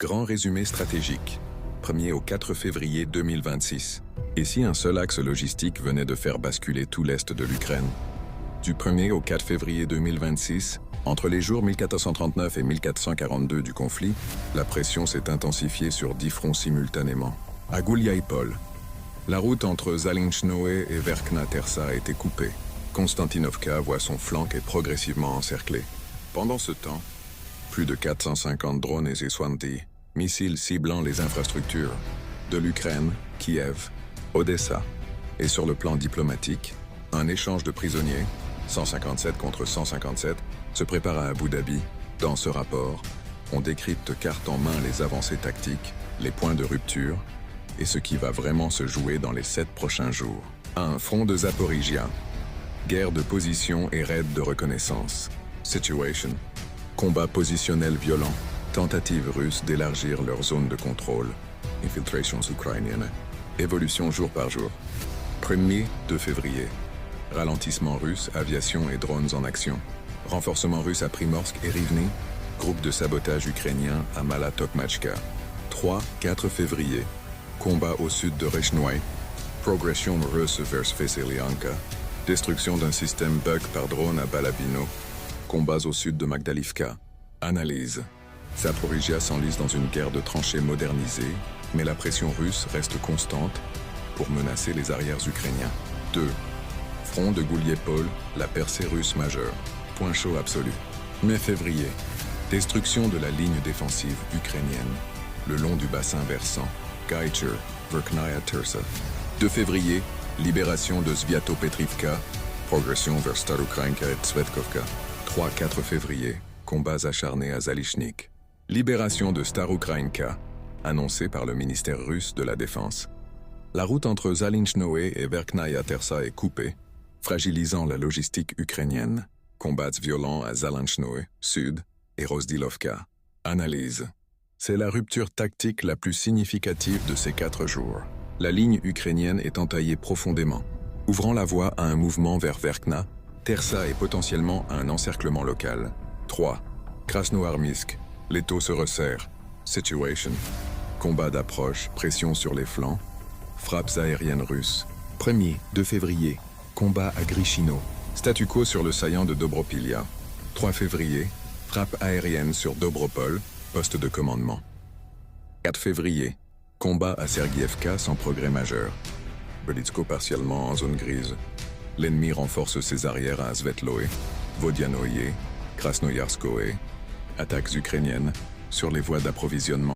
Grand résumé stratégique. 1er au 4 février 2026. Et si un seul axe logistique venait de faire basculer tout l'Est de l'Ukraine? Du 1er au 4 février 2026, entre les jours 1439 et 1442 du conflit, la pression s'est intensifiée sur 10 fronts simultanément. À Gouliaïpol, la route entre Zalinchnoi et Verkhna-Tersa a été coupée. Konstantinovka voit son flanc est progressivement encerclé. Pendant ce temps, plus de 450 drones et S-100 missiles ciblant les infrastructures de l'Ukraine, Kiev, Odessa. Et sur le plan diplomatique, un échange de prisonniers, 157 contre 157, se prépare à Abu Dhabi. Dans ce rapport, on décrypte carte en main les avancées tactiques, les points de rupture et ce qui va vraiment se jouer dans les 7 prochains jours. 1. Front de Zaporizhia. Guerre de position et raid de reconnaissance. Situation. Combat positionnel violent. Tentative russe d'élargir leur zone de contrôle. Infiltrations ukrainiennes. Évolution jour par jour. 1er 2 février. Ralentissement russe, aviation et drones en action. Renforcement russe à Primorsk et Rivne. Groupe de sabotage ukrainien à Mala-Tokmachka. 3-4 février. Combat au sud de Rechnoi. Progression russe vers Veselianka. Destruction d'un système bug par drone à Balabino. Combats au sud de Magdalivka. Analyse. Zaporizhia s'enlise dans une guerre de tranchées modernisée, mais la pression russe reste constante pour menacer les arrières ukrainiens. 2. Front de Gouliaïpol, la percée russe majeure. Point chaud absolu. Mai-février. Destruction de la ligne défensive ukrainienne, le long du bassin versant. Gaicher, Verkhna-Tersa. 2 février. Libération de Sviatopetrivka. Progression vers Staroukhaïnka et Tsvetkovka. 3-4 février. Combats acharnés à Zalichnik. Libération de Staroukhaïnka, annoncée par le ministère russe de la Défense. La route entre Zalinchnoi et Verkhna-Tersa est coupée, fragilisant la logistique ukrainienne. Combats violents à Zalinchnoi, sud, et Rozdilovka. Analyse. C'est la rupture tactique la plus significative de ces 4 jours. La ligne ukrainienne est entaillée profondément, ouvrant la voie à un mouvement vers Verkhna, Tersa et potentiellement à un encerclement local. 3. Krasnoarmysk. L'étau se resserre. Situation. Combat d'approche, pression sur les flancs. Frappes aériennes russes. 1er 2 février. Combat à Grichino. Statu quo sur le saillant de Dobropilia. 3 février. Frappe aérienne sur Dobropol, poste de commandement. 4 février. Combat à Sergievka sans progrès majeur. Belitsko partiellement en zone grise. L'ennemi renforce ses arrières à Svetloe, Vodianoye, Krasnoyarskoe. Attaques ukrainiennes sur les voies d'approvisionnement.